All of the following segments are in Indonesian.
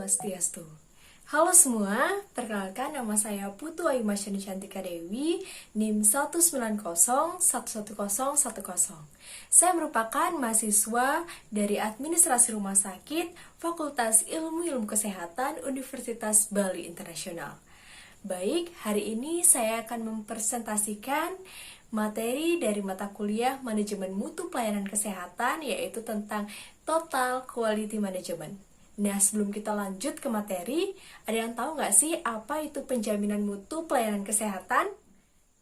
Swastiastu. Halo semua, perkenalkan nama saya Putu Ayu Masyani Cantika Dewi, NIM 190111010. Saya merupakan mahasiswa dari Administrasi Rumah Sakit, Fakultas Ilmu Kesehatan, Universitas Bali Internasional. Baik, hari ini saya akan mempresentasikan materi dari mata kuliah Manajemen Mutu Pelayanan Kesehatan, yaitu tentang Total Quality Management. Nah, sebelum kita lanjut ke materi, ada yang tahu nggak sih apa itu penjaminan mutu pelayanan kesehatan?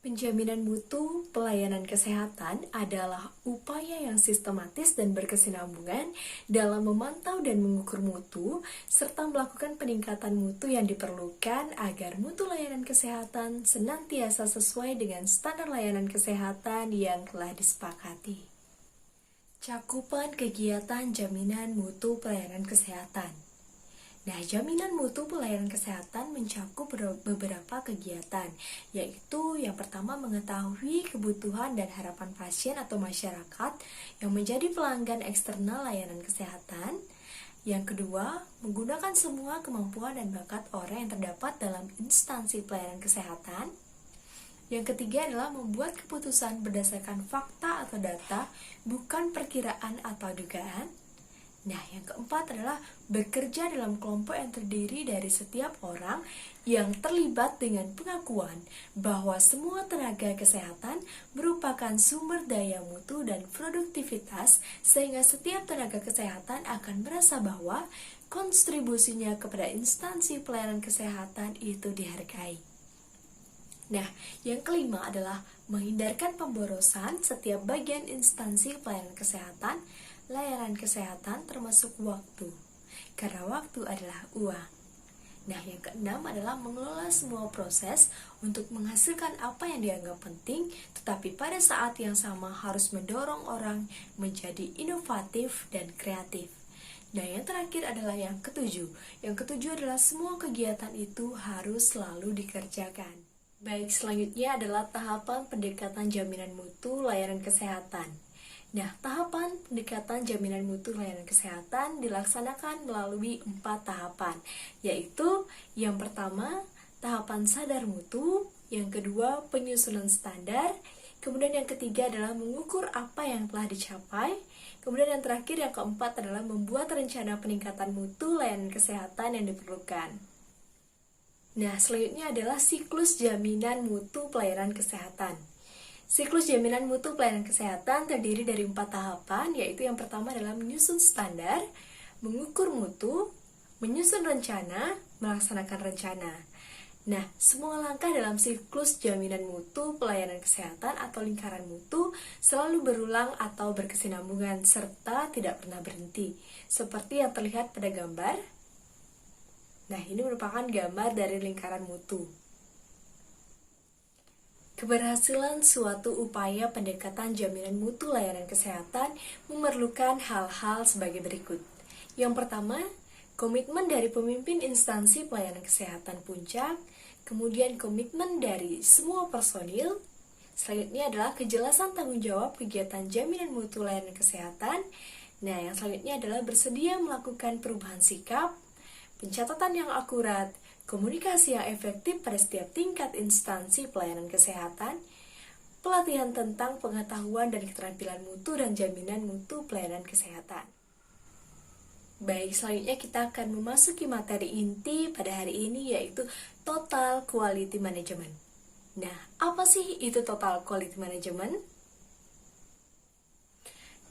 Penjaminan mutu pelayanan kesehatan adalah upaya yang sistematis dan berkesinambungan dalam memantau dan mengukur mutu, serta melakukan peningkatan mutu yang diperlukan agar mutu layanan kesehatan senantiasa sesuai dengan standar layanan kesehatan yang telah disepakati. Cakupan kegiatan jaminan mutu pelayanan kesehatan. Nah, jaminan mutu pelayanan kesehatan mencakup beberapa kegiatan, yaitu yang pertama mengetahui kebutuhan dan harapan pasien atau masyarakat yang menjadi pelanggan eksternal layanan kesehatan. Yang kedua, menggunakan semua kemampuan dan bakat orang yang terdapat dalam instansi pelayanan kesehatan. Yang ketiga adalah membuat keputusan berdasarkan fakta atau data, bukan perkiraan atau dugaan. Nah, yang keempat adalah bekerja dalam kelompok yang terdiri dari setiap orang yang terlibat dengan pengakuan bahwa semua tenaga kesehatan merupakan sumber daya mutu dan produktivitas, sehingga setiap tenaga kesehatan akan merasa bahwa kontribusinya kepada instansi pelayanan kesehatan itu dihargai. Nah, yang kelima adalah menghindarkan pemborosan setiap bagian instansi pelayanan kesehatan, layanan kesehatan termasuk waktu, karena waktu adalah uang. Nah, yang keenam adalah mengelola semua proses untuk menghasilkan apa yang dianggap penting, tetapi pada saat yang sama harus mendorong orang menjadi inovatif dan kreatif. Nah, yang terakhir adalah yang ketujuh. Yang ketujuh adalah semua kegiatan itu harus selalu dikerjakan. Baik, selanjutnya adalah tahapan pendekatan jaminan mutu layanan kesehatan. Nah, tahapan pendekatan jaminan mutu layanan kesehatan dilaksanakan melalui 4 tahapan, yaitu yang pertama, tahapan sadar mutu, yang kedua, penyusunan standar, kemudian yang ketiga adalah mengukur apa yang telah dicapai, kemudian yang terakhir, yang keempat adalah membuat rencana peningkatan mutu layanan kesehatan yang diperlukan. Nah, selanjutnya adalah siklus jaminan mutu pelayanan kesehatan. Siklus jaminan mutu pelayanan kesehatan terdiri dari 4 tahapan, yaitu yang pertama adalah menyusun standar, mengukur mutu, menyusun rencana, melaksanakan rencana. Nah, semua langkah dalam siklus jaminan mutu pelayanan kesehatan atau lingkaran mutu selalu berulang atau berkesinambungan serta tidak pernah berhenti, seperti yang terlihat pada gambar. Nah, ini merupakan gambar dari lingkaran mutu. Keberhasilan suatu upaya pendekatan jaminan mutu layanan kesehatan memerlukan hal-hal sebagai berikut. Yang pertama, komitmen dari pemimpin instansi pelayanan kesehatan puncak, kemudian komitmen dari semua personil. Selanjutnya adalah kejelasan tanggung jawab kegiatan jaminan mutu layanan kesehatan. Nah, yang selanjutnya adalah bersedia melakukan perubahan sikap, pencatatan yang akurat, komunikasi yang efektif pada setiap tingkat instansi pelayanan kesehatan, pelatihan tentang pengetahuan dan keterampilan mutu dan jaminan mutu pelayanan kesehatan. Baik, selanjutnya kita akan memasuki materi inti pada hari ini, yaitu Total Quality Management. Nah, apa sih itu Total Quality Management?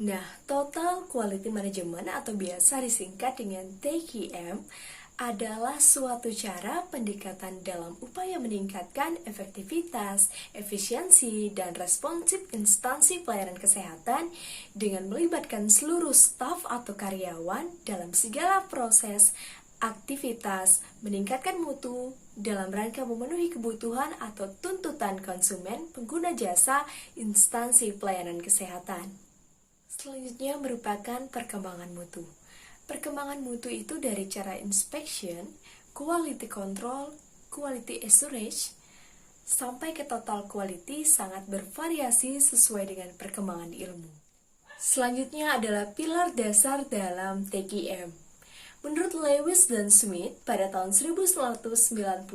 Nah, Total Quality Management atau biasa disingkat dengan TQM adalah suatu cara pendekatan dalam upaya meningkatkan efektivitas, efisiensi, dan responsif instansi pelayanan kesehatan dengan melibatkan seluruh staf atau karyawan dalam segala proses, aktivitas, meningkatkan mutu dalam rangka memenuhi kebutuhan atau tuntutan konsumen pengguna jasa instansi pelayanan kesehatan. Selanjutnya merupakan perkembangan mutu. Perkembangan mutu itu dari cara inspection, quality control, quality assurance, sampai ke total quality sangat bervariasi sesuai dengan perkembangan ilmu. Selanjutnya adalah pilar dasar dalam TQM. Menurut Lewis dan Smith, pada tahun 1994,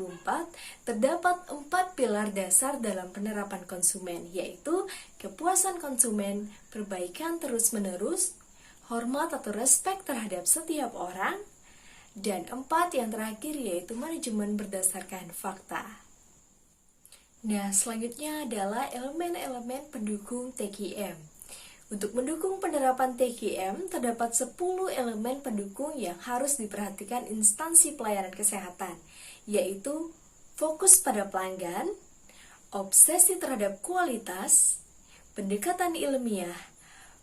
terdapat 4 pilar dasar dalam penerapan konsumen, yaitu kepuasan konsumen, perbaikan terus-menerus, hormat atau respek terhadap setiap orang, dan 4 yang terakhir yaitu manajemen berdasarkan fakta. Nah, selanjutnya adalah elemen-elemen pendukung TQM. Untuk mendukung penerapan TQM, terdapat 10 elemen pendukung yang harus diperhatikan instansi pelayanan kesehatan, yaitu fokus pada pelanggan, obsesi terhadap kualitas, pendekatan ilmiah,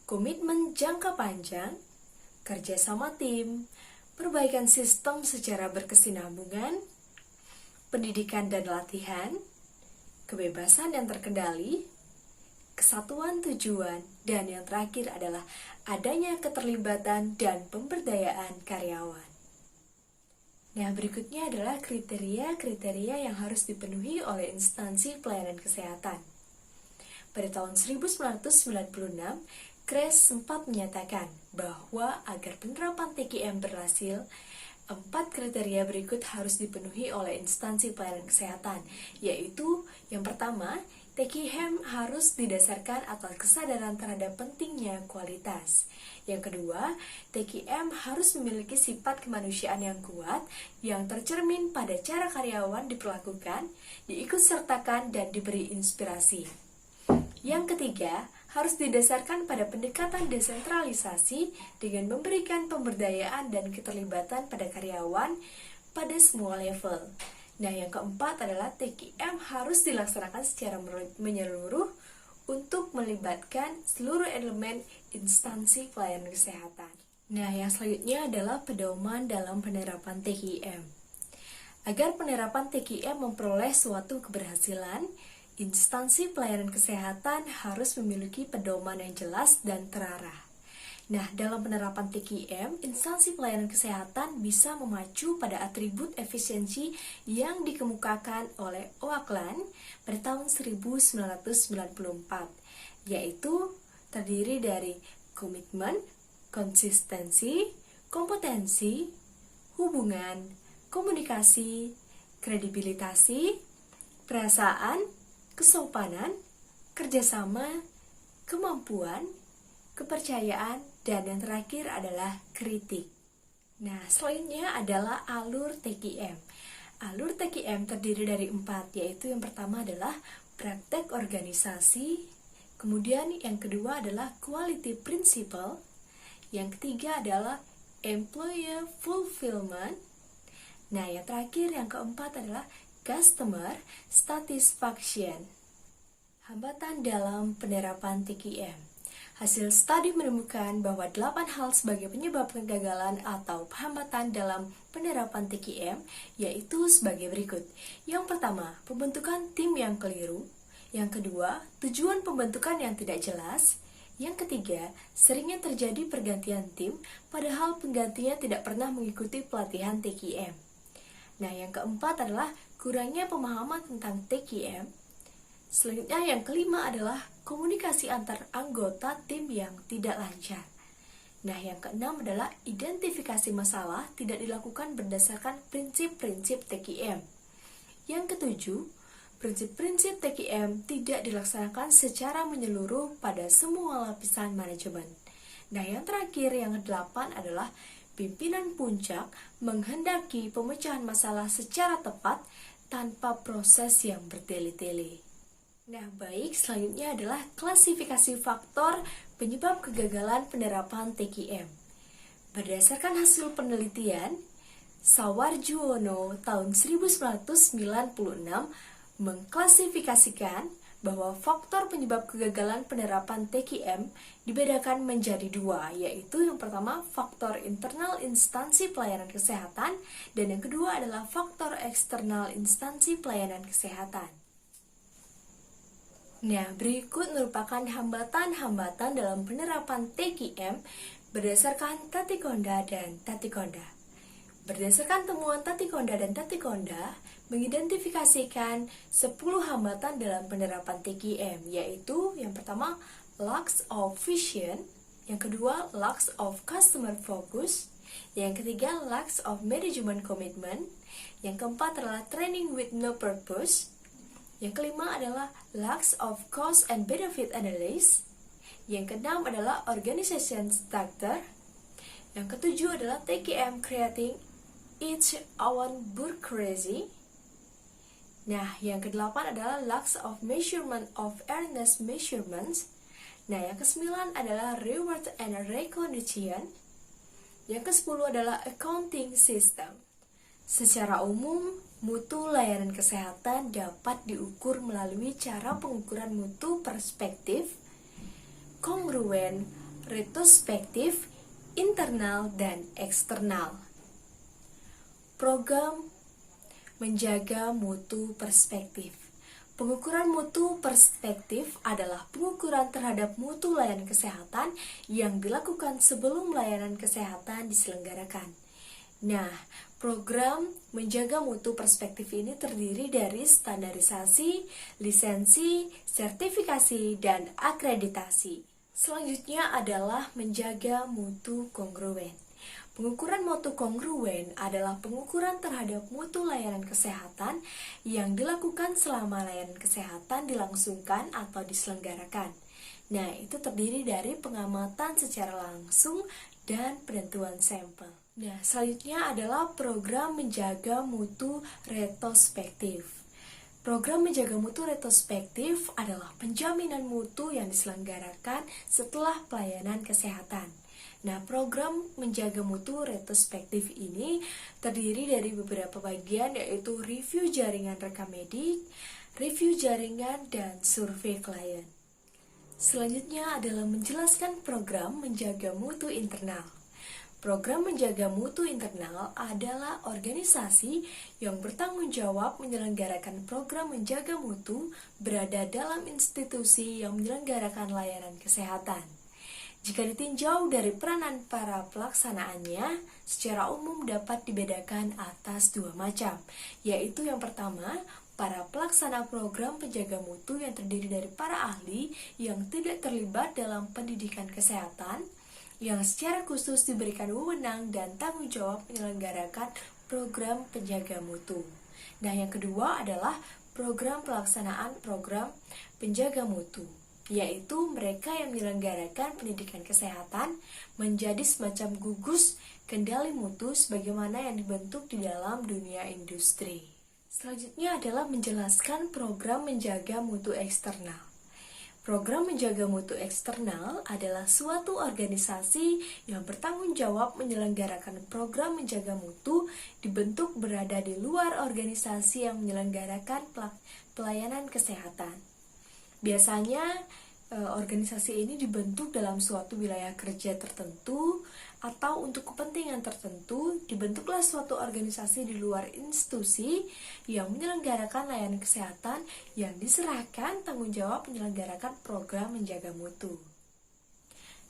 komitmen jangka panjang, kerjasama tim, perbaikan sistem secara berkesinambungan, pendidikan dan latihan, kebebasan yang terkendali, kesatuan tujuan, dan yang terakhir adalah adanya keterlibatan dan pemberdayaan karyawan. Nah, berikutnya adalah kriteria-kriteria yang harus dipenuhi oleh instansi pelayanan kesehatan. Pada tahun 1996, Kres sempat menyatakan bahwa agar penerapan TQM berhasil, 4 kriteria berikut harus dipenuhi oleh instansi pelayanan kesehatan, yaitu yang pertama, TQM harus didasarkan atas kesadaran terhadap pentingnya kualitas. Yang kedua, TQM harus memiliki sifat kemanusiaan yang kuat, yang tercermin pada cara karyawan diperlakukan, diikutsertakan, dan diberi inspirasi. Yang ketiga, harus didasarkan pada pendekatan desentralisasi dengan memberikan pemberdayaan dan keterlibatan pada karyawan pada semua level. Nah, yang keempat adalah TQM harus dilaksanakan secara menyeluruh untuk melibatkan seluruh elemen instansi pelayanan kesehatan. Nah, yang selanjutnya adalah pedoman dalam penerapan TQM. Agar penerapan TQM memperoleh suatu keberhasilan, instansi pelayanan kesehatan harus memiliki pedoman yang jelas dan terarah. Nah, dalam penerapan TQM, instansi pelayanan kesehatan bisa memacu pada atribut efisiensi yang dikemukakan oleh Oakland pada tahun 1994, yaitu terdiri dari komitmen, konsistensi, kompetensi, hubungan, komunikasi, kredibilitasi, perasaan, kesopanan, kerjasama, kemampuan, kepercayaan, dan yang terakhir adalah kritik. Nah, selanjutnya adalah alur TQM. Alur TQM terdiri dari 4, yaitu yang pertama adalah praktek organisasi, kemudian yang kedua adalah quality principle, yang ketiga adalah employer fulfillment, nah yang terakhir yang keempat adalah customer satisfaction. Hambatan dalam penerapan TQM. Hasil studi menemukan bahwa 8 hal sebagai penyebab kegagalan atau hambatan dalam penerapan TQM, yaitu sebagai berikut. Yang pertama, pembentukan tim yang keliru. Yang kedua, tujuan pembentukan yang tidak jelas. Yang ketiga, seringnya terjadi pergantian tim, padahal penggantinya tidak pernah mengikuti pelatihan TQM. Nah, yang keempat adalah kurangnya pemahaman tentang TQM. Selanjutnya yang kelima adalah komunikasi antar anggota tim yang tidak lancar. Nah, yang keenam adalah identifikasi masalah tidak dilakukan berdasarkan prinsip-prinsip TQM. Yang ketujuh, prinsip-prinsip TQM tidak dilaksanakan secara menyeluruh pada semua lapisan manajemen. Nah, yang terakhir, yang kedelapan adalah pimpinan puncak menghendaki pemecahan masalah secara tepat tanpa proses yang bertele-tele. Nah, baik, selanjutnya adalah klasifikasi faktor penyebab kegagalan penerapan TQM. Berdasarkan hasil penelitian, Sawarjuono tahun 1996 mengklasifikasikan bahwa faktor penyebab kegagalan penerapan TQM dibedakan menjadi 2, yaitu yang pertama faktor internal instansi pelayanan kesehatan dan yang kedua adalah faktor eksternal instansi pelayanan kesehatan. Nah, berikut merupakan hambatan-hambatan dalam penerapan TQM berdasarkan Tatikonda dan Tatikonda. Berdasarkan temuan Tatikonda dan Tatikonda, mengidentifikasikan 10 hambatan dalam penerapan TQM, yaitu yang pertama, lack of vision, yang kedua, lack of customer focus, Yang ketiga, lacks of management commitment. Yang keempat adalah training with no purpose. Yang kelima adalah lacks of cost and benefit analysis. Yang keenam adalah organization structure. Yang ketujuh adalah TKM creating its own bureaucracy. Nah, yang kedelapan adalah lacks of measurement of earnest measurements. Nah, yang kesembilan adalah reward and recognition. Yang kesepuluh adalah accounting system. Secara umum, mutu layanan kesehatan dapat diukur melalui cara pengukuran mutu perspektif, kongruen, retrospektif, internal, dan eksternal. Program menjaga mutu perspektif. Pengukuran mutu perspektif adalah pengukuran terhadap mutu layanan kesehatan yang dilakukan sebelum layanan kesehatan diselenggarakan. Nah, program menjaga mutu perspektif ini terdiri dari standarisasi, lisensi, sertifikasi, dan akreditasi. Selanjutnya adalah menjaga mutu kongruen. Pengukuran mutu kongruen adalah pengukuran terhadap mutu layanan kesehatan yang dilakukan selama layanan kesehatan dilangsungkan atau diselenggarakan. Nah, itu terdiri dari pengamatan secara langsung dan penentuan sampel. Nah, selanjutnya adalah program menjaga mutu retrospektif. Program menjaga mutu retrospektif adalah penjaminan mutu yang diselenggarakan setelah pelayanan kesehatan. Nah, program menjaga mutu retrospektif ini terdiri dari beberapa bagian, yaitu review jaringan rekam medik, review jaringan, dan survei klien. Selanjutnya adalah menjelaskan program menjaga mutu internal. Program menjaga mutu internal adalah organisasi yang bertanggung jawab menyelenggarakan program menjaga mutu berada dalam institusi yang menyelenggarakan layanan kesehatan. Jika ditinjau dari peranan para pelaksanaannya, secara umum dapat dibedakan atas dua macam, yaitu yang pertama, para pelaksana program penjaga mutu yang terdiri dari para ahli yang tidak terlibat dalam pendidikan kesehatan, yang secara khusus diberikan wewenang dan tanggung jawab menyelenggarakan program penjaga mutu. Nah, yang kedua adalah program pelaksanaan program penjaga mutu, yaitu mereka yang menyelenggarakan pendidikan kesehatan menjadi semacam gugus kendali mutu sebagaimana yang dibentuk di dalam dunia industri. Selanjutnya adalah menjelaskan program menjaga mutu eksternal. Program menjaga mutu eksternal adalah suatu organisasi yang bertanggung jawab menyelenggarakan program menjaga mutu dibentuk berada di luar organisasi yang menyelenggarakan pelayanan kesehatan. Biasanya organisasi ini dibentuk dalam suatu wilayah kerja tertentu atau untuk kepentingan tertentu. Dibentuklah suatu organisasi di luar institusi yang menyelenggarakan layanan kesehatan yang diserahkan tanggung jawab menyelenggarakan program menjaga mutu.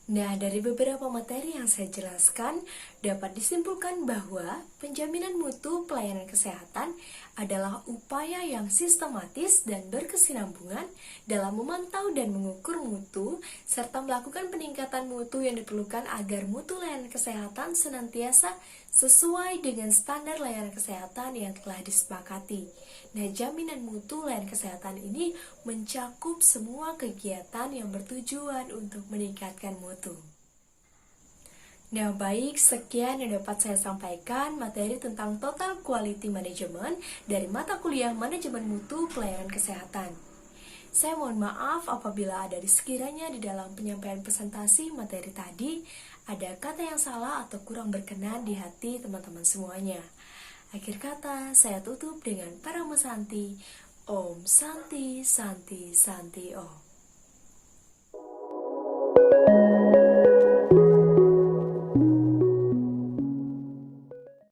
Nah, dari beberapa materi yang saya jelaskan, dapat disimpulkan bahwa penjaminan mutu pelayanan kesehatan adalah upaya yang sistematis dan berkesinambungan dalam memantau dan mengukur mutu, serta melakukan peningkatan mutu yang diperlukan agar mutu layanan kesehatan senantiasa sesuai dengan standar layanan kesehatan yang telah disepakati. Nah, jaminan mutu layanan kesehatan ini mencakup semua kegiatan yang bertujuan untuk meningkatkan mutu. Nah, baik, sekian yang dapat saya sampaikan materi tentang Total Quality Management dari mata kuliah Manajemen Mutu Pelayanan Kesehatan. Saya mohon maaf apabila ada sekiranya di dalam penyampaian presentasi materi tadi ada kata yang salah atau kurang berkenan di hati teman-teman semuanya. Akhir kata, saya tutup dengan Parama Santi. Om Santi Santi Santi Om.